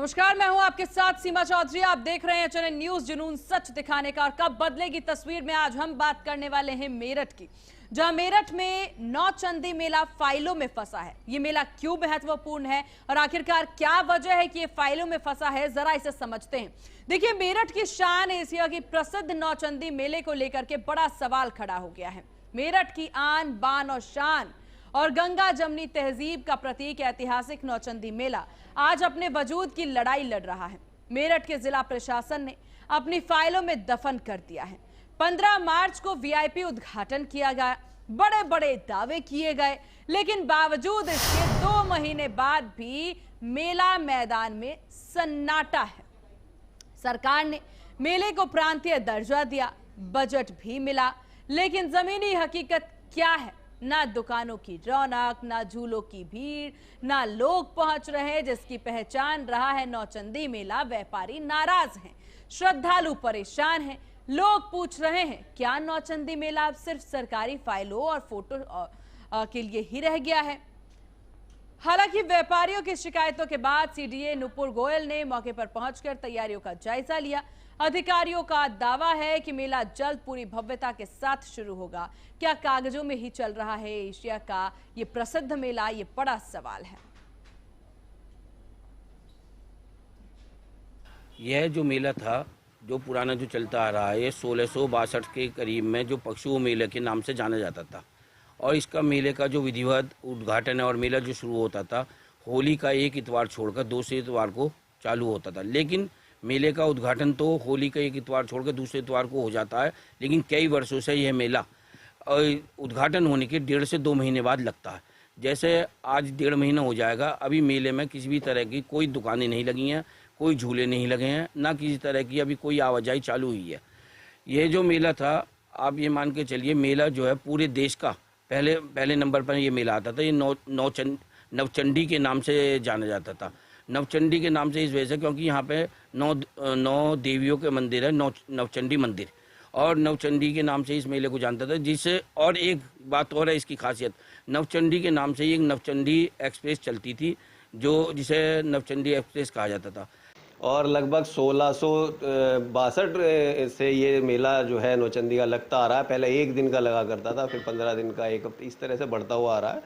नमस्कार, मैं हूं आपके साथ सीमा चौधरी। आप देख रहे हैं चैनल न्यूज, जुनून सच दिखाने का। और कब बदलेगी तस्वीर में आज हम बात करने वाले हैं मेरठ की, जहां मेरठ में नौचंदी मेला फाइलों में फंसा है। ये मेला क्यों महत्वपूर्ण है और आखिरकार क्या वजह है कि ये फाइलों में फंसा है, जरा इसे समझते हैं। देखिए, मेरठ की शान एशिया की प्रसिद्ध नौचंदी मेले को लेकर के बड़ा सवाल खड़ा हो गया है। मेरठ की आन बान और शान और गंगा जमनी तहजीब का प्रतीक ऐतिहासिक नौचंदी मेला आज अपने वजूद की लड़ाई लड़ रहा है। मेरठ के जिला प्रशासन ने अपनी फाइलों में दफन कर दिया है। 15 मार्च को वीआईपी उद्घाटन किया गया, बड़े बड़े दावे किए गए, लेकिन बावजूद इसके 2 महीने बाद भी मेला मैदान में सन्नाटा है। सरकार ने मेले को प्रांतीय दर्जा दिया, बजट भी मिला, लेकिन जमीनी हकीकत क्या है? ना दुकानों की रौनक, ना झूलों की भीड़, ना लोग पहुंच रहे जिसकी पहचान रहा है नौचंदी मेला। व्यापारी नाराज हैं, श्रद्धालु परेशान हैं। लोग पूछ रहे हैं, क्या नौचंदी मेला अब सिर्फ सरकारी फाइलों और फोटो के लिए ही रह गया है? हालांकि व्यापारियों की शिकायतों के बाद सीडीए नुपुर गोयल ने मौके पर पहुंचकर तैयारियों का जायजा लिया। अधिकारियों का दावा है कि मेला जल्द पूरी भव्यता के साथ शुरू होगा। क्या कागजों में ही चल रहा है एशिया का ये प्रसिद्ध मेला? ये बड़ा सवाल है। यह जो मेला था, जो पुराना जो चलता आ रहा है, ये 1662 के करीब में जो पक्षुओं मेले के नाम से जाना जाता था। और इसका मेले का जो विधिवत उद्घाटन है और मेला जो शुरू होता था, होली का एक इतवार छोड़कर दूसरे इतवार को चालू होता था। लेकिन मेले का उद्घाटन तो होली का एक इतवार छोड़कर दूसरे इतवार को हो जाता है, लेकिन कई वर्षों से यह मेला उद्घाटन होने के 1.5 से 2 महीने बाद लगता है। जैसे आज 1.5 महीना हो जाएगा, अभी मेले में किसी भी तरह की कोई दुकानें नहीं लगी हैं, कोई झूले नहीं लगे हैं, ना किसी तरह की अभी कोई आवाजाही चालू हुई है। ये जो मेला था, आप ये मान के चलिए, मेला जो है पूरे देश का पहले नंबर पर ये मेला आता था। ये नवचंडी के नाम से जाना जाता था। नवचंडी के नाम से इस वजह से क्योंकि यहाँ पे 9 देवियों के मंदिर है, नवचंडी मंदिर, और नवचंडी के नाम से इस मेले को जानता था। जिससे और एक बात और है इसकी खासियत, नवचंडी के नाम से ही एक नवचंडी एक्सप्रेस चलती थी, जिसे नवचंडी एक्सप्रेस कहा जाता था। और लगभग 1662 से ये मेला जो है नौचंदी का लगता आ रहा है। पहले 1 दिन का लगा करता था, फिर 15 दिन का, 1 हफ्ते, इस तरह से बढ़ता हुआ आ रहा है।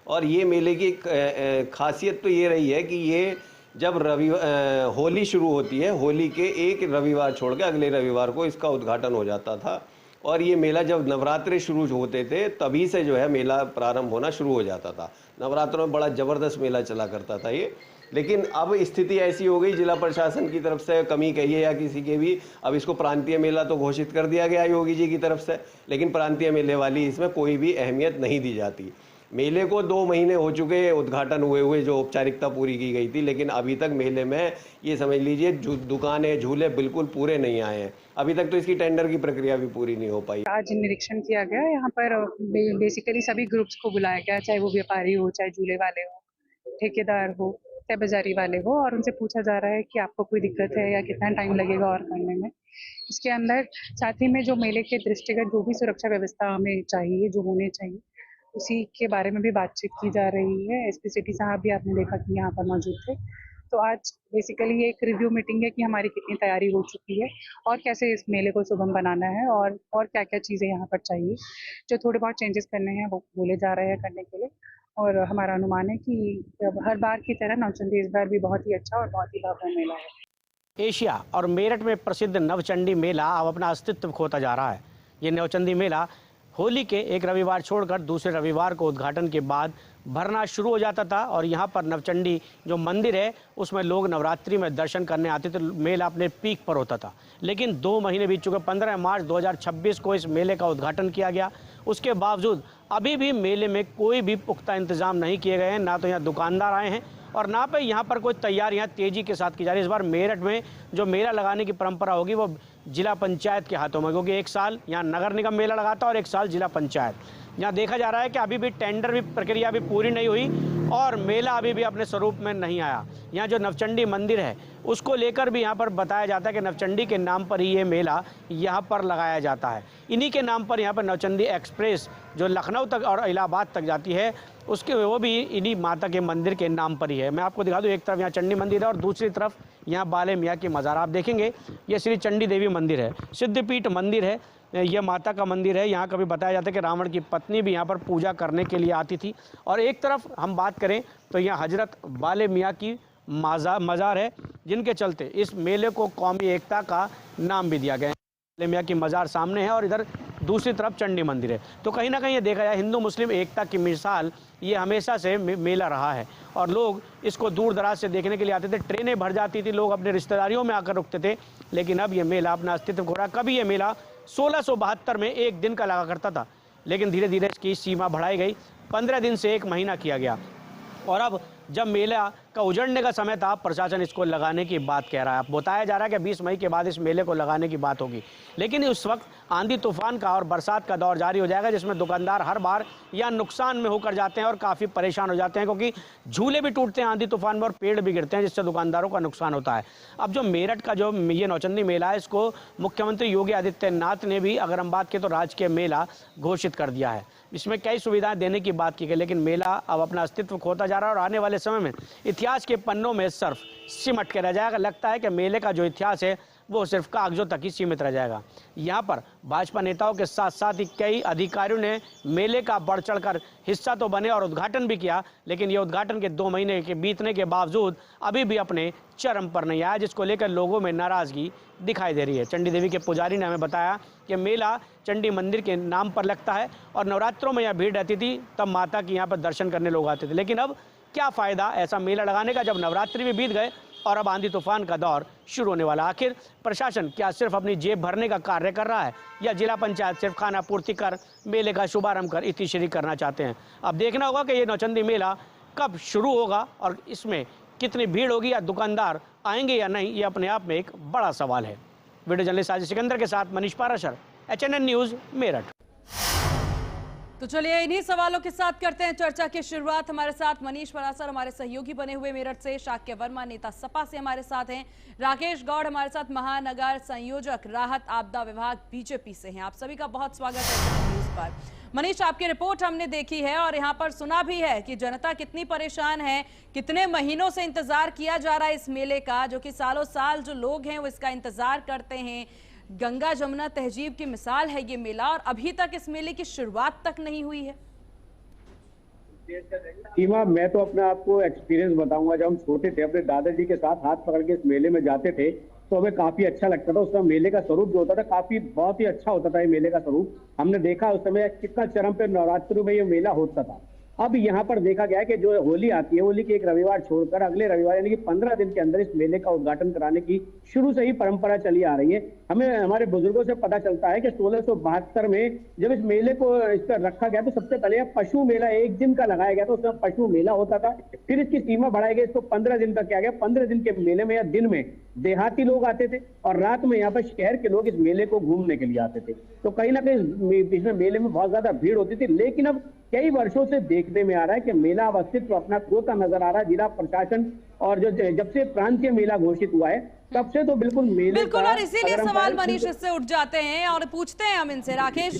और ये मेले की खासियत तो ये रही है कि ये जब होली शुरू होती है, होली के एक रविवार छोड़ के अगले रविवार को इसका उद्घाटन हो जाता था। और ये मेला जब नवरात्रे शुरू होते थे, तभी से जो है मेला प्रारंभ होना शुरू हो जाता था। नवरात्रों में बड़ा ज़बरदस्त मेला चला करता था ये। लेकिन अब स्थिति ऐसी हो गई, जिला प्रशासन की तरफ से कमी कहिए या किसी के भी, अब इसको प्रांतीय मेला तो घोषित कर दिया गया योगी जी की तरफ से, लेकिन प्रांतीय मेले वाली इसमें कोई भी अहमियत नहीं दी जाती। मेले को 2 महीने हो चुके उद्घाटन हुए जो औपचारिकता पूरी की गई थी, लेकिन अभी तक मेले में ये समझ लीजिए दुकानें, झूले बिल्कुल पूरे नहीं आए हैं। अभी तक तो इसकी टेंडर की प्रक्रिया भी पूरी नहीं हो पाई। आज निरीक्षण किया गया यहाँ पर। बेसिकली सभी ग्रुप्स को बुलाया गया, चाहे वो व्यापारी हो, चाहे झूले वाले हो, ठेकेदार हो, चाहे बाजारी वाले हो, और उनसे पूछा जा रहा है कि आपको कोई दिक्कत है या कितना टाइम लगेगा और करने में। इसके अंदर साथ ही में जो मेले के दृष्टिगत जो भी सुरक्षा व्यवस्था हमें चाहिए, जो होने चाहिए, उसी के बारे में भी बातचीत की जा रही है। एसपी सिटी साहब भी आपने देखा कि यहाँ पर मौजूद थे। तो आज बेसिकली ये एक रिव्यू मीटिंग है कि हमारी कितनी तैयारी हो चुकी है और कैसे इस मेले को सुगम बनाना है, और क्या क्या चीज़ें यहाँ पर चाहिए। जो थोड़े बहुत चेंजेस करने हैं वो बोले जा रहे हैं करने के लिए। और हमारा अनुमान है कि जब हर बार की तरह नौचंदी इस बार भी बहुत ही अच्छा और बहुत ही भव्य मेला है। एशिया और मेरठ में प्रसिद्ध नवचंडी मेला अब अपना अस्तित्व खोता जा रहा है। ये नवचंदी मेला होली के एक रविवार छोड़कर दूसरे रविवार को उद्घाटन के बाद भरना शुरू हो जाता था। और यहाँ पर नवचंडी जो मंदिर है, उसमें लोग नवरात्रि में दर्शन करने आते थे। मेला अपने पीक पर होता था, लेकिन 2 महीने बीत चुके। 15 मार्च 2026 को इस मेले का उद्घाटन किया गया। उसके बावजूद अभी भी मेले में कोई भी पुख्ता इंतजाम नहीं किए गए हैं। ना तो यहाँ दुकानदार आए हैं और ना पे यहाँ पर कोई तैयारियाँ तेजी के साथ की जा रही है। इस बार मेरठ में जो मेला लगाने की परंपरा होगी वो जिला पंचायत के हाथों में, क्योंकि 1 साल यहाँ नगर निगम मेला लगाता है और 1 साल जिला पंचायत। यहाँ देखा जा रहा है कि अभी भी टेंडर भी प्रक्रिया भी पूरी नहीं हुई और मेला अभी भी अपने स्वरूप में नहीं आया। यहाँ जो नवचंडी मंदिर है उसको लेकर भी यहाँ पर बताया जाता है कि नवचंडी के नाम पर ही ये मेला यहाँ पर लगाया जाता है। इन्हीं के नाम पर यहाँ पर नवचंडी एक्सप्रेस जो लखनऊ तक और इलाहाबाद तक जाती है उसके वो भी इन्हीं माता के मंदिर के नाम पर ही है। मैं आपको दिखा दूँ, एक तरफ यहाँ चंडी मंदिर है और दूसरी तरफ यहाँ बाले मियाँ की मज़ार आप देखेंगे। ये श्री चंडी देवी मंदिर है, सिद्धपीठ मंदिर है, यह माता का मंदिर है। यहाँ कभी बताया जाता है कि रावण की पत्नी भी यहाँ पर पूजा करने के लिए आती थी। और एक तरफ हम बात करें तो यहाँ हजरत बाले मियाँ की मज़ार है, जिनके चलते इस मेले को कौमी एकता का नाम भी दिया गया है। बाले मियाँ की मज़ार सामने है और इधर दूसरी तरफ चंडी मंदिर है। तो कहीं ना कहीं ये देखा जाए हिंदू मुस्लिम एकता की मिसाल ये हमेशा से मेला रहा है और लोग इसको दूर दराज से देखने के लिए आते थे। ट्रेनें भर जाती थी, लोग अपने रिश्तेदारियों में आकर रुकते थे। लेकिन अब ये मेला अपना अस्तित्व खो रहा है। कभी ये मेला 1672 में एक दिन का लगा करता था, लेकिन धीरे धीरे इसकी सीमा बढ़ाई गई, 15 दिन से 1 महीना किया गया। और अब जब मेला का उजड़ने का समय था, प्रशासन इसको लगाने की बात कह रहा है। अब बताया जा रहा है कि 20 मई के बाद इस मेले को लगाने की बात होगी, लेकिन उस वक्त आंधी तूफान का और बरसात का दौर जारी हो जाएगा, जिसमें दुकानदार हर बार या नुकसान में होकर जाते हैं और काफ़ी परेशान हो जाते हैं, क्योंकि झूले भी टूटते हैं आंधी तूफान में और पेड़ भी गिरते हैं, जिससे दुकानदारों का नुकसान होता है। अब जो मेरठ का जो ये नौचंदी मेला है, इसको मुख्यमंत्री योगी आदित्यनाथ ने भी, अगर हम बात करें तो राजकीय मेला घोषित कर दिया है। इसमें कई सुविधाएं देने की बात की गई, लेकिन मेला अब अपना अस्तित्व खोता जा रहा है और आने वाले समय में इतिहास के पन्नों में सिर्फ सिमट के रह जाएगा। लगता है कि मेले का जो इतिहास है वो सिर्फ कागजों तक ही सीमित रह जाएगा। यहाँ पर भाजपा नेताओं के साथ साथ ही कई अधिकारियों ने मेले का बढ़ चढ़कर हिस्सा तो बने और उद्घाटन भी किया, लेकिन ये उद्घाटन के 2 महीने के बीतने के बावजूद अभी भी अपने चरम पर नहीं आया, जिसको लेकर लोगों में नाराजगी दिखाई दे रही है। चंडी देवी के पुजारी ने हमें बताया कि मेला चंडी मंदिर के नाम पर लगता है और नवरात्रों में यहाँ भीड़ रहती थी, तब माता की यहाँ पर दर्शन करने लोग आते थे। लेकिन अब क्या फ़ायदा ऐसा मेला लगाने का जब नवरात्रि भी बीत गए और अब आंधी तूफान का दौर शुरू होने वाला। आखिर प्रशासन क्या सिर्फ अपनी जेब भरने का कार्य कर रहा है या जिला पंचायत सिर्फ खाना पूर्ति कर मेले का शुभारंभ कर इतिश्री करना चाहते हैं? अब देखना होगा कि ये नौचंदी मेला कब शुरू होगा और इसमें कितनी भीड़ होगी या दुकानदार आएंगे या नहीं, ये अपने आप में एक बड़ा सवाल है। वीडियो जर्नलिस्ट साजिद सिकंदर के साथ मनीष पाराशर, HNN न्यूज़, मेरठ। तो चलिए इन्हीं सवालों के साथ करते हैं चर्चा की शुरुआत। हमारे साथ मनीष पराशर हमारे सहयोगी बने हुए मेरठ से, शाक्य वर्मा नेता सपा से हमारे साथ हैं, राकेश गौड़ हमारे साथ महानगर संयोजक राहत आपदा विभाग बीजेपी से हैं। आप सभी का बहुत स्वागत है न्यूज़ पर। मनीष, आपकी रिपोर्ट हमने देखी है और यहाँ पर सुना भी है कि जनता कितनी परेशान है, कितने महीनों से इंतजार किया जा रहा है इस मेले का, जो कि सालों साल जो लोग हैं वो इसका इंतजार करते हैं। गंगा जमुना तहजीब की मिसाल है ये मेला और अभी तक इस मेले की शुरुआत तक नहीं हुई है। सीमा, मैं तो अपने आपको एक्सपीरियंस बताऊंगा। जब हम छोटे थे अपने दादाजी के साथ हाथ पकड़ के इस मेले में जाते थे तो हमें काफी अच्छा लगता था। उस समय मेले का स्वरूप जो होता था काफी बहुत ही अच्छा होता था। ये मेले का स्वरूप हमने देखा उस समय कितना चरम पे नवरात्रि में ये मेला होता था। अब यहाँ पर देखा गया है कि जो होली आती है, होली के एक रविवार छोड़कर अगले रविवार यानी कि 15 दिन के अंदर इस मेले का उद्घाटन कराने की शुरू से ही परंपरा चली आ रही है। हमें हमारे बुजुर्गों से पता चलता है कि 1672 में जब इस मेले को इस पर रखा गया तो सबसे पहले पशु मेला 1 दिन का लगाया गया था, उसमें पशु मेला होता था। फिर इसकी सीमा बढ़ाई गई, इसको 15 दिन तक किया गया। 15 दिन के मेले में या दिन में देहाती लोग आते थे और रात में यहाँ पर शहर के लोग इस मेले को घूमने के लिए आते थे। तो कहीं ना कहीं इसमें मेले में बहुत ज्यादा भीड़ होती थी। लेकिन अब कई वर्षों से देखने में आ रहा है कि मेला अब अस्तित्व अपना खोता नजर आ रहा है। जिला प्रशासन और जो जब से प्रांतीय मेला घोषित हुआ है तब से तो बिल्कुल मेले और इसीलिए सवाल मनीष इससे उठ जाते हैं और पूछते हैं हम इनसे। राकेश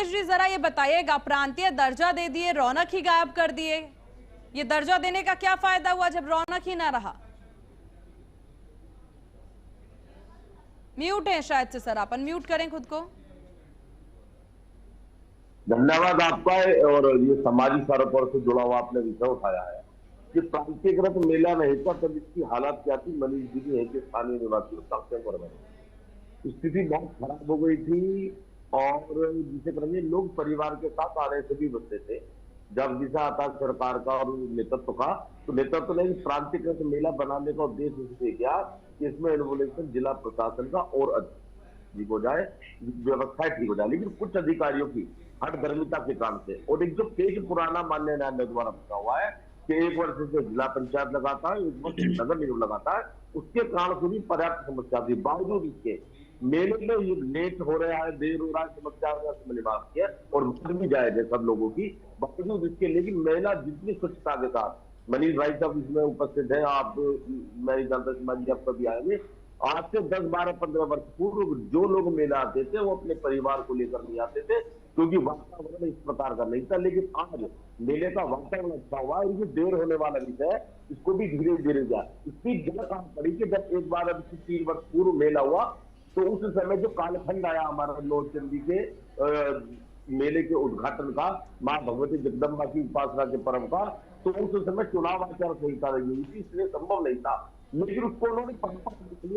जी जरा ये बताइएगा, प्रांतीय दर्जा दे दिए, रौनक ही गायब कर दिए, ये दर्जा देने का क्या फायदा हुआ जब रौनक ही ना रहा? म्यूट है शायद से सर, अपन म्यूट करें खुद को। धन्यवाद आपका। और ये सामाजिक सरोकार से जुड़ा हुआ आपने विषय उठाया है कि प्रांतीयकृत मेला नहीं था तब इसकी हालत क्या थी। मनीष जी भी है कि स्थानीय निवासियों स्थिति बहुत खराब हो गई थी और जिसे करेंगे लोग परिवार के साथ आने से भी बचते थे। जब विषय आता सरकार का और नेतृत्व का, तो नेतृत्व ने प्रांतीयकृत मेला बनाने का उद्देश्य इसलिए किया कि इसमें इन्वोल्यूशन जिला प्रशासन का और ठीक हो जाए, व्यवस्था ठीक हो जाए। लेकिन कुछ अधिकारियों की हठधर्मिता के कारण से और एक जो पेश पुराना मान्य न्यायालय द्वारा बता हुआ है कि 1 वर्ष से जिला पंचायत लगाता है, 1 वर्ष नगर निगम लगाता है, उसके कारण से भी पर्याप्त समस्या थी। बावजूद इसके मेले में ये लेट हो रहा है, देर हो रहा है, समस्या निवास की है और मर भी जाए थे सब लोगों की, बावजूद इसके। लेकिन मेला जितनी स्वच्छता के साथ, मनीष भाई साहब इसमें उपस्थित है, आप मैं नहीं जानता समाज जी आप कभी आएंगे, आज से 10, 12, 15 वर्ष पूर्व जो लोग मेला आते थे वो अपने परिवार को लेकर नहीं आते थे, क्योंकि वातावरण इस प्रकार का नहीं था। लेकिन आज मेले का वातावरण अच्छा हुआ, इनकी देर होने वाला विषय है, इसको भी धीरे धीरे जाए। इसकी जगह कहां पड़ी कि जब एक बार अब 3 वर्ष पूर्व मेला हुआ, तो उस समय जो कालखंड आया हमारा नौचंदी के मेले के उद्घाटन का, मां भगवती जगदम्बा की उपासना के पर्व का, तो उस समय चुनाव आचार संहिता लगी हुई थी, इसलिए संभव नहीं था। लेकिन उसको उन्होंने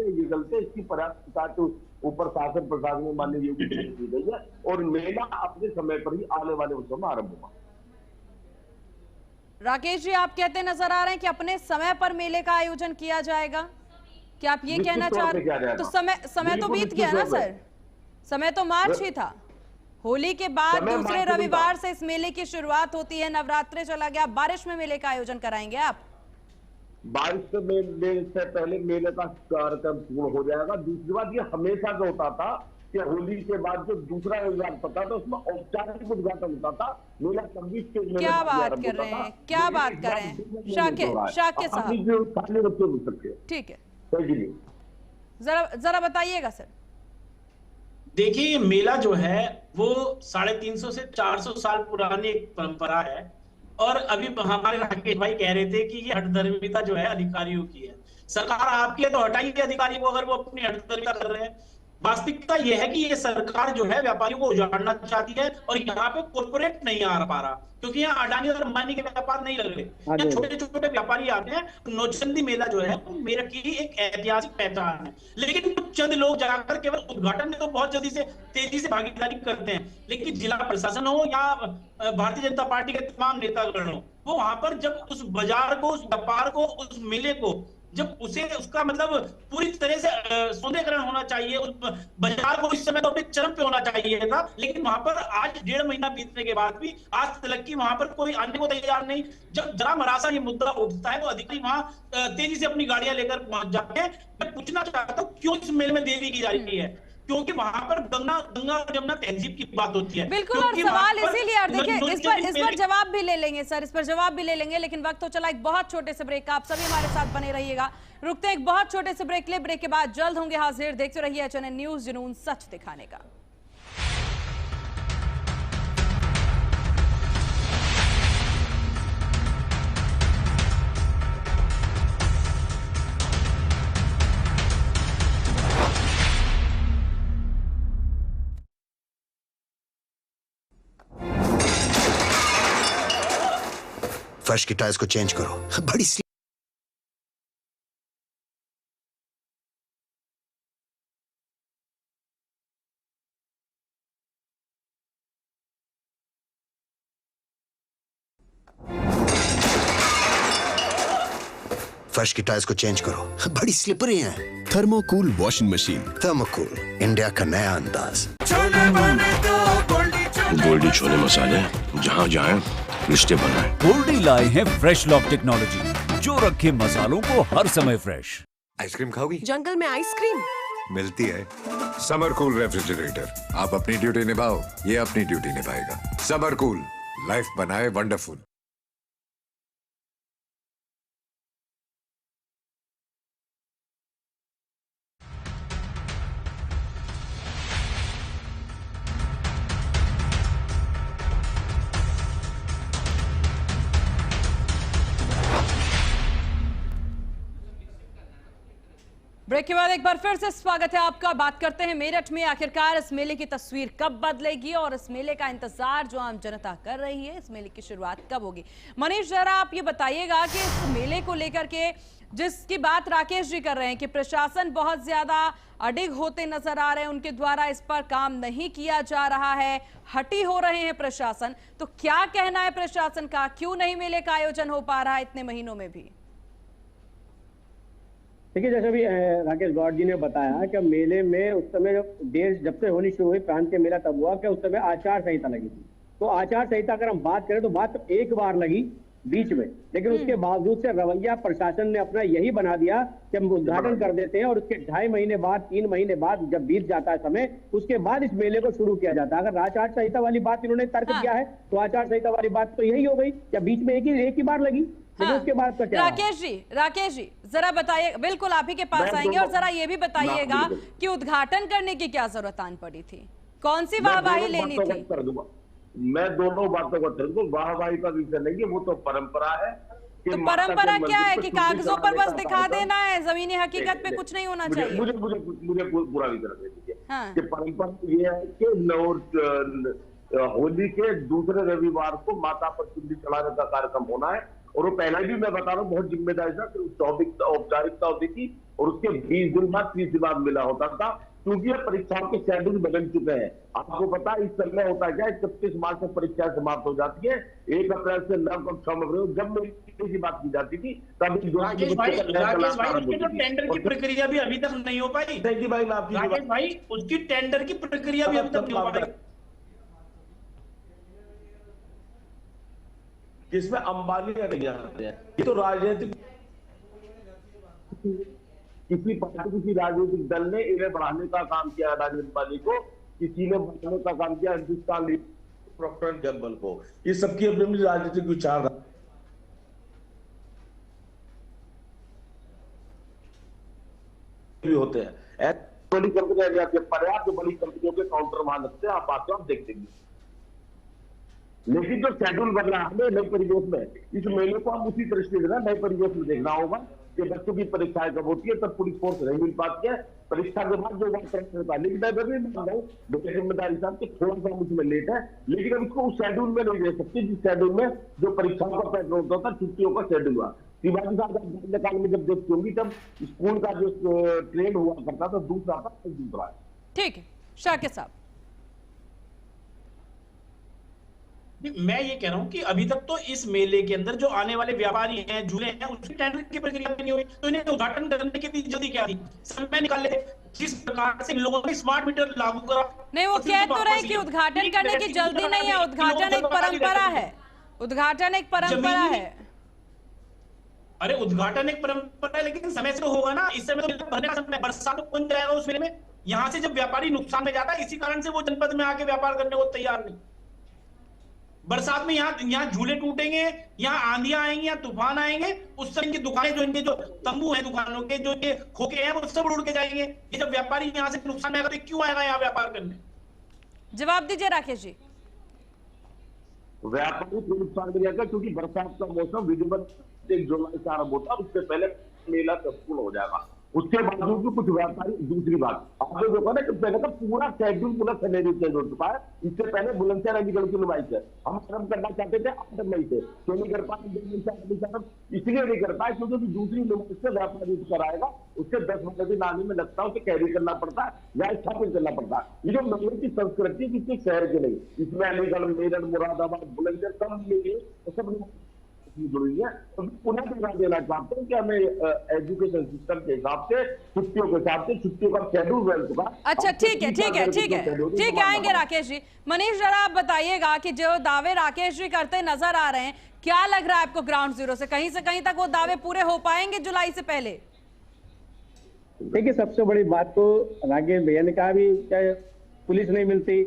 ये गलती, इसकी पर्याप्तता के ऊपर शासन प्रशासन में माननीय योगी की गई है, और मेला अपने समय पर ही आने वाले वर्षों में आरंभ होगा। राकेश जी, आप कहते नजर आ रहे हैं कि अपने समय पर मेले का आयोजन किया जाएगा, क्या आप ये कहना चाह रहे हैं? तो समय तो बीत गया ना सर, समय तो मार्च ही था, होली के बाद दूसरे रविवार से इस मेले की शुरुआत होती है, नवरात्रे चला गया, बारिश में मेले का आयोजन कराएंगे आप? बारिश से मेले से पहले मेले का कार्यक्रम पूर्ण हो जाएगा। दूसरी बात, ये हमेशा जो होता था कि होली के बाद जो दूसरा रविवार पता था उसमें औपचारिक उद्घाटन होता था, मेला 26 के क्या बात कर रहे हैं, क्या बात कर रहे हैं शाके साहब, ठीक है, जरा बताइएगा सर। देखिए, ये मेला जो है वो 350 से 400 साल पुरानी एक परंपरा है, और अभी हमारे राकेश भाई कह रहे थे कि ये हठधर्मिता जो है अधिकारियों की है। सरकार आपकी है तो हटाइए अधिकारी को, अगर वो अपनी हठधर्मिता कर रहे हैं। वास्तविकता यह है कि ये सरकार जो है व्यापारियों को उजाड़ना चाहती है, और यहाँ पे कॉर्पोरेट नहीं आ पा रहा, क्योंकि यहाँ अडानी और अंबानी के व्यापार नहीं लग रहे, यहाँ छोटे छोटे व्यापारी आते हैं। नौचंदी मेला जो है वो मेरठ की एक ऐतिहासिक पहचान है, लेकिन कुछ चंद लोग जाकर केवल उद्घाटन में तो बहुत जल्दी से तेजी से भागीदारी करते हैं, लेकिन जिला प्रशासन हो या भारतीय जनता पार्टी के तमाम नेतागण हो, वो वहां पर जब उस बाजार को, उस व्यापार को, उस मेले को, जब उसे उसका मतलब पूरी तरह से सौंदर्यीकरण होना चाहिए, उस बाजार को इस समय तो अपने चरम पे होना चाहिए था, लेकिन वहां पर आज 1.5 महीना बीतने के बाद भी आज तक की वहां पर कोई आने को तैयार नहीं। जब जरा मरासा ये मुद्दा उठता है तो अधिकारी वहां तेजी से अपनी गाड़ियां लेकर पहुंच जाते हैं। मैं पूछना चाहता हूँ क्यों इस मेले में देरी की जा रही है, क्योंकि वहां पर गंगा और जमुना तहजीब की बात होती है। बिल्कुल, और सवाल इसीलिए, और देखिए इस पर जवाब भी ले लेंगे सर, इस पर जवाब भी ले लेंगे, लेकिन वक्त तो चला एक बहुत छोटे से ब्रेक का। आप सभी हमारे साथ बने रहिएगा, रुकते हैं एक बहुत छोटे से ब्रेक ले, ब्रेक के बाद जल्द होंगे हाजिर। देखते रहिए HNN न्यूज, जुनून सच दिखाने का। फर्श की टाइल्स को चेंज करो, बड़ी फर्श की टाइल्स को चेंज करो, बड़ी स्लिपरी हैं। थर्मोकूल वॉशिंग मशीन। थर्मोकूल, इंडिया का नया अंदाज। गोल्डी छोले मसाले, जहाँ जाए रिश्ते बनाए। गोल्डी लाए हैं फ्रेश लॉक टेक्नोलॉजी, जो रखे मसालों को हर समय फ्रेश। आइसक्रीम खाओगी? जंगल में आइसक्रीम मिलती है। समर कूल रेफ्रिजरेटर, आप अपनी ड्यूटी निभाओ, ये अपनी ड्यूटी निभाएगा। समर कूल, लाइफ बनाए वंडरफुल। ब्रेक के बाद एक बार फिर से स्वागत है आपका। बात करते हैं मेरठ में, आखिरकार इस मेले की तस्वीर कब बदलेगी और इस मेले का इंतजार जो आम जनता कर रही है, इस मेले की शुरुआत कब होगी? मनीष, जरा आप ये बताइएगा कि इस मेले को लेकर के जिसकी बात राकेश जी कर रहे हैं कि प्रशासन बहुत ज्यादा अडिग होते नजर आ रहे हैं, उनके द्वारा इस पर काम नहीं किया जा रहा है, हटी हो रहे हैं प्रशासन, तो क्या कहना है प्रशासन का? क्यों नहीं मेले का आयोजन हो पा रहा है इतने महीनों में भी? देखिए, जैसे भी राकेश गौड़ जी ने बताया कि मेले में उस समय जब से होनी शुरू हुई प्रांतीय मेला तब हुआ कि उस समय आचार संहिता लगी थी। तो आचार संहिता अगर हम बात करें तो बात एक बार लगी बीच में, लेकिन उसके बावजूद से रवैया प्रशासन ने अपना यही बना दिया कि हम उद्घाटन कर देते हैं और उसके 2.5 महीने बाद 3 महीने बाद जब बीत जाता है समय, उसके बाद इस मेले को शुरू किया जाता है। अगर आचार संहिता वाली बात इन्होंने तर्क दिया है तो आचार संहिता वाली बात तो यही हो गई, या बीच में एक ही बार लगी, लेकिन उसके बाद का क्या? राकेश जी जरा बताइए, बिल्कुल आप ही के पास आएंगे, और जरा ये भी बताइएगा कि उद्घाटन करने की क्या जरूरत आन पड़ी थी, कौन सी वाहवाही लेनी थी? मैं दोनों बातों को कर दूं, वाहवाही का विषय नहीं है, वो तो परंपरा है। तो परंपरा क्या है कि कागजों पर बस दिखा देना है, जमीनी हकीकत पे कुछ नहीं होना चाहिए? मुझे पूरा विचार दे दीजिए कि परंपरा ये है कि होली के दूसरे रविवार को माता पर चुनरी चढ़ाने का कार्यक्रम होना है, और वो पहले भी मैं बता रहा हूँ बहुत जिम्मेदारी से औपचारिकता होती थी, और उसके 20 दिन बाद 30 दिन बाद मिला होता था, क्योंकि ये परीक्षाओं के शेड्यूल बदल चुके हैं। आपको पता है इस समय होता क्या है, 31 मार्च से परीक्षा समाप्त हो जाती है, 1 अप्रैल से 9 कक्षा में जब मेरी बात की जाती थी तभी राकेश भाई उसकी तो टेंडर की प्रक्रिया भी अभी तक नहीं हो पाई। राकेश भाई उसकी टेंडर की प्रक्रिया भी अभी तक नहीं हो पाई। जिसमें अंबानी नहीं आते हैं, ये तो राजनीतिक किसी पार्टी किसी राजनीतिक दल ने इन्हें बढ़ाने का काम किया, राजनीतिक पार्टी को किसी ने बढ़ाने का काम किया, हिंदुस्तान प्रॉक्टर एंड गैम्बल को, ये सबकी अपनी राजनीतिक विचार भी होते हैं। बड़ी कंपनियां जाती है, पर्याप्त बड़ी कंपनियों के काउंटर वहां लगते हैं, आप आते हो आप देख देंगे। लेकिन जो शेड्यूल बदला हमें नए परिवेश में, इस मेले को हम उसी दृष्टि से नए परिवेश में देखना होगा कि बच्चों की परीक्षाएं कब होती है, तब पुलिस फोर्स नहीं मिल पाती है, परीक्षा के बाद जो बात होता है। लेकिन मैं भी मान रहा हूँ बेटे जिम्मेदारी साहब कि थोड़ा सा उसमें लेट है, लेकिन अब इसको उस शेड्यूल में नहीं दे सकते जिस शेड्यूल में जो परीक्षाओं का पैटर्न होता था, छुट्टियों का शेड्यूल हुआ। शिवाजी साहब काल में जब देखती होंगी तब स्कूल का जो ट्रेंड हुआ करता था दूसरा था, दूसरा है। ठीक है शाकिर साहब, मैं ये कह रहा हूं कि अभी तक तो इस मेले के अंदर जो आने वाले व्यापारी हैं, झूले हैं, उसकी टेंडर की प्रक्रिया नहीं हुई, तो इन्हें उद्घाटन करने की भी जल्दी क्या थी? समय निकाल ले, जिस प्रकार से लोगों ने स्मार्ट मीटर लागू करा। नहीं, वो कह तो रहे कि उद्घाटन करने की जल्दी नहीं है, उद्घाटन एक परंपरा है, उद्घाटन एक परंपरा है। अरे उद्घाटन एक परंपरा है, लेकिन समय से तो होगा ना, इस समय तो भरने का समय, बरसात तो कौन जाएगा उस मेले में? यहाँ से जब व्यापारी नुकसान में जाता है, इसी कारण से वो जनपद में आके व्यापार करने को तैयार नहीं। बरसात में यहाँ झूले टूटेंगे, यहाँ आंधियां आएंगी, यहाँ तूफान आएंगे, उस समय इनकी दुकानें, जो इनके जो तंबू हैं दुकानों के, जो ये खोखे हैं, वो सब उड़ के जाएंगे। ये जब व्यापारी यहाँ से नुकसान में आएगा तो क्यों आएगा यहाँ व्यापार करने? जवाब दीजिए राकेश जी। व्यापारी को नुकसान मिल जाएगा क्योंकि बरसात का मौसम विधिवत 1 जुलाई से आरंभ होता है, उससे पहले मेला संपूर्ण हो जाएगा। उसके बावजूद भी कुछ व्यापारी, दूसरी बात आपने जो कहा ना कि पहले का पूरा शेड्यूल पूरा सिनेरियो चेंज हो चुका है। इससे पहले बुलंदशहर अलीगढ़ की नुमाइश है, हम आरंभ करना चाहते थे 8 मई से, क्यों नहीं कर पाए? इसलिए नहीं कर पाए क्योंकि दूसरी नुमाइश से व्यापारी कराएगा, उससे 10 दिन आने में लगता है, उसे कैरी करना पड़ता है या स्थापित करना पड़ता है। ये जो मेले की संस्कृति किसी शहर की नहीं, इसमें अलीगढ़, मेरठ, मुरादाबाद, बुलंदशहर सब मिले सब जुड़ी है। तो पुनः ध्यान देना चाहते हैं कि हमें एजुकेशन सिस्टम के हिसाब से छुट्टियों के हिसाब से छुट्टियों का शेड्यूल बन चुका। अच्छा ठीक है, आएंगे राकेश जी। मनीष जरा आप बताइएगा कि जो दावे राकेश जी करते नजर आ रहे हैं, क्या लग रहा है आपको ग्राउंड जीरो से कहीं तक वो दावे पूरे हो पाएंगे जुलाई से पहले? देखिए, सबसे बड़ी बात तो राकेश भैया ने कहा भी, चाहे पुलिस नहीं मिलती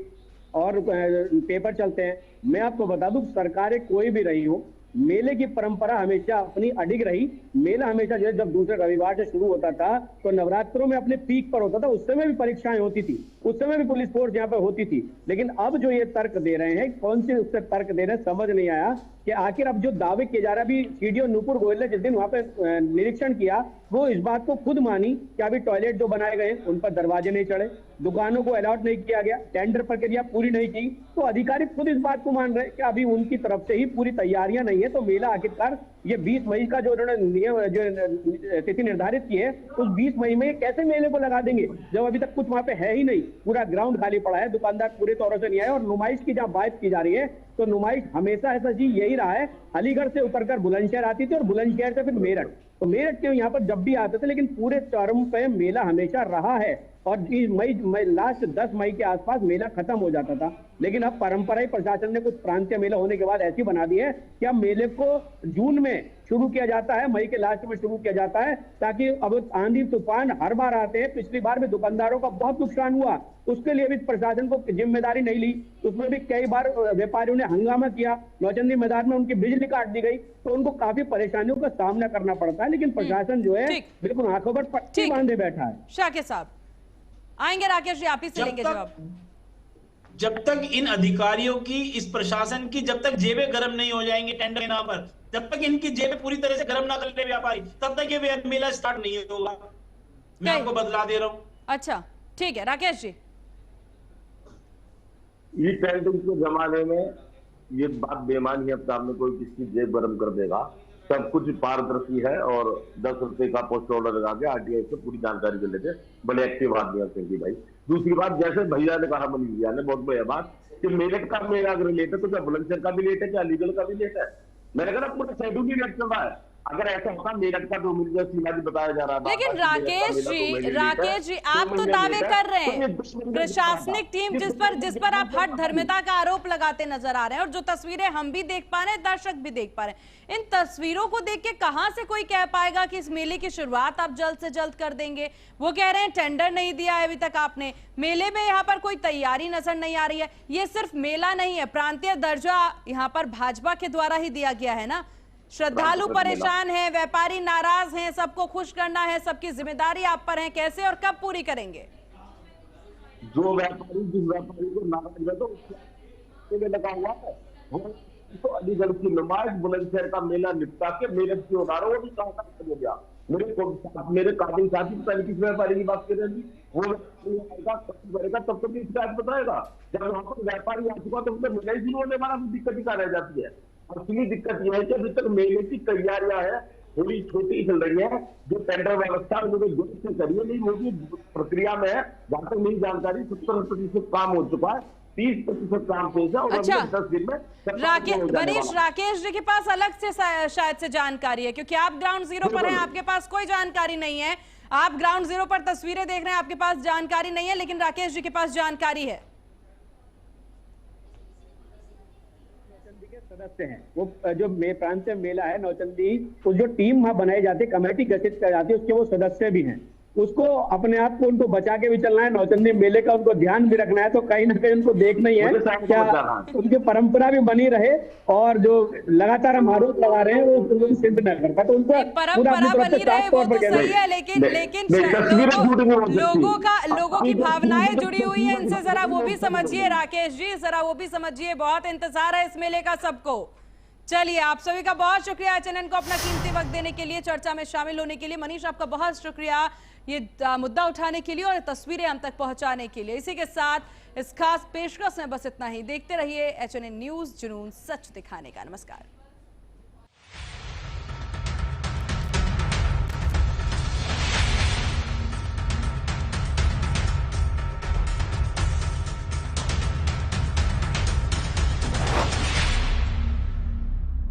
और पेपर चलते हैं। मैं आपको बता दूं, सरकारें कोई भी रही हो, मेले की परंपरा हमेशा अपनी अडिग रही। मेला हमेशा जो है जब दूसरे रविवार से शुरू होता था तो नवरात्रों में अपने पीक पर होता था, उस समय भी परीक्षाएं होती थी, उस समय भी पुलिस फोर्स यहाँ पर होती थी। लेकिन अब जो ये तर्क दे रहे हैं, कौन से उससे तर्क दे रहे हैं समझ नहीं आया कि आखिर अब जो दावे किए जा रहा है। अभी सीडीओ नूपुर गोयल ने जिस दिन वहां पे निरीक्षण किया, वो इस बात को खुद मानी कि अभी टॉयलेट जो बनाए गए उन पर दरवाजे नहीं चढ़े, दुकानों को अलॉट नहीं किया गया, टेंडर प्रक्रिया पूरी नहीं की। तो अधिकारी खुद इस बात को मान रहे हैं कि अभी उनकी तरफ से ही पूरी तैयारियां नहीं है। तो मेला आखिरकार ये 20 मई का जो उन्होंने नियम जो तिथि निर्धारित की है, उस 20 मई में कैसे मेले को लगा देंगे जब अभी तक कुछ वहां पे है ही नहीं? पूरा ग्राउंड खाली पड़ा है, दुकानदार पूरे तौर से नहीं आए। और नुमाइश की जहाँ बात की जा रही है, तो नुमाइश हमेशा ऐसा चीज यही रहा है, अलीगढ़ से उतरकर बुलंदशहर आती थी और बुलंदशहर से फिर मेरठ, तो मेरठ के यहाँ पर जब भी आते थे, लेकिन पूरे टर्म पे मेला हमेशा रहा है। और लास्ट 10 मई के आसपास मेला खत्म हो जाता था। लेकिन अब परंपराई प्रशासन ने कुछ प्रांतीय मेला होने के बाद ऐसी बना दी है कि अब मेले को जून में शुरू किया जाता है, मई के लास्ट में शुरू किया जाता है, ताकि अब आंधी तूफान हर बार आते हैं। पिछली बार भी दुकानदारों का बहुत नुकसान हुआ, उसके लिए भी प्रशासन को जिम्मेदारी नहीं ली। उसमें भी कई बार व्यापारियों ने हंगामा किया, नौचंदी मैदान में उनकी बिजली काट दी गई, तो उनको काफी परेशानियों का सामना करना पड़ता है। लेकिन प्रशासन जो है बिल्कुल आंखों पर पट्टी बांधे बैठा है। शाकिर साहब आएंगे, राकेश जी आप ही से लेंगे जवाब। जब तक इन अधिकारियों की, इस प्रशासन की जब तक जेबें गर्म नहीं हो जाएंगी टेंडर के नाम पर, जब तक इनकी जेबें पूरी तरह से गर्म ना कर ले व्यापारी, तब तक ये मेला स्टार्ट नहीं होगा। मैं आपको बदला दे रहा हूं। अच्छा ठीक है राकेश जी। ई टेंडरिंग के जमाने में ये बात बेमानी है, अपने सामने कोई किसकी जेब गर्म कर देगा। सब कुछ पारदर्शी है और 10 रुपए का पोस्ट ऑर्डर लगा के आरटीआई से पूरी जानकारी कर लेते, बड़े एक्टिव आदमी है भाई। दूसरी बात, जैसे भैया ने कहा, मनीष भैया ने, बहुत बढ़िया बात कि मेरठ का मेरा अगर लेट है तो क्या बुलंदशहर का भी लेट है, क्या अलीगढ़ का भी लेट है? मैंने कहा पूरा शेड्यूल ही लेट चल रहा है। अगर ऐसा होता मेरठ का 2 मिनट सीमा भी बताया जा रहा है। लेकिन राकेश जी आप तो दावे कर रहे हैं, प्रशासनिक टीम जिस पर आप हठ धर्मिता का आरोप लगाते नजर आ रहे हैं, और जो तस्वीरें हम भी देख पा रहे हैं, दर्शक भी देख पा रहे हैं, इन तस्वीरों को देख के कहां से कोई कह पाएगा कि इस मेले की शुरुआत आप जल्द से जल्द कर देंगे? वो कह रहे हैं टेंडर नहीं दिया है अभी तक आपने, मेले में यहाँ पर कोई तैयारी नजर नहीं आ रही है। ये सिर्फ मेला नहीं है, प्रांतीय दर्जा यहाँ पर भाजपा के द्वारा ही दिया गया है ना। श्रद्धालु परेशान हैं, व्यापारी नाराज हैं, सबको खुश करना है, सबकी जिम्मेदारी आप पर है, कैसे और कब पूरी करेंगे? जो व्यापारी जिस व्यापारी को नाराज है तो उसके लगा हुआ है, तो अलीगढ़ की नुमाइश, बुलंदशहर का मेला निपटा के मेरठ की उतारो, वो भी कहाँ हो गया। मेरे काबिल साथी पता नहीं किस व्यापारी की बात कर रहे हैं, वो करेगा तब तो शिकायत बताएगा। जब वहां पर व्यापारी आ चुका तो उनका मेला ही शुरू होने वाला, दिक्कत ही रह जाती है। असली दिक्कत यह है कि अभी तक मेले की तैयारियां है थोड़ी छोटी चल रही है। जो टेंडर व्यवस्था उन्होंने जोर से करी है, नहीं वो भी प्रक्रिया में है। जहां तक मेरी जानकारी 70% काम हो चुका है, 30% काम शेष है। और अच्छा 10 दिन में राकेश जी के पास अलग से शायद से जानकारी है, क्योंकि आप ग्राउंड जीरो पर हैं, आपके पास कोई जानकारी नहीं है। आप ग्राउंड जीरो पर तस्वीरें देख रहे हैं, आपके पास जानकारी नहीं है, लेकिन राकेश जी के पास जानकारी है। सदस्य हैं वो, जो प्रांतीय मेला है नौचंदी, उस जो टीम वहां बनाई जाती है, कमेटी गठित की जाती है, उसके वो सदस्य भी हैं। उसको अपने आप को उनको बचा के भी चलना है, नौचंदी मेले का उनको ध्यान भी रखना है, तो कहीं ना कहीं उनको देखना ही है क्या उनकी परंपरा भी बनी रहे, और जो लगातार हम आरोप लगा रहे हैं वो सिद्ध न कर पाए, तो उनको परंपरा बनी रहे वो तो सही है, लेकिन लोगों की भावनाएं जुड़ी हुई है इनसे, जरा वो भी समझिए राकेश जी, जरा वो भी समझिए। बहुत इंतजार है इस मेले का सबको। चलिए आप सभी का बहुत शुक्रिया एचएनएन को अपना कीमती वक्त देने के लिए, चर्चा में शामिल होने के लिए। मनीष आपका बहुत शुक्रिया ये मुद्दा उठाने के लिए और तस्वीरें हम तक पहुंचाने के लिए। इसी के साथ इस खास पेशकश में बस इतना ही। देखते रहिए एचएनएन न्यूज़, जुनून सच दिखाने का। नमस्कार।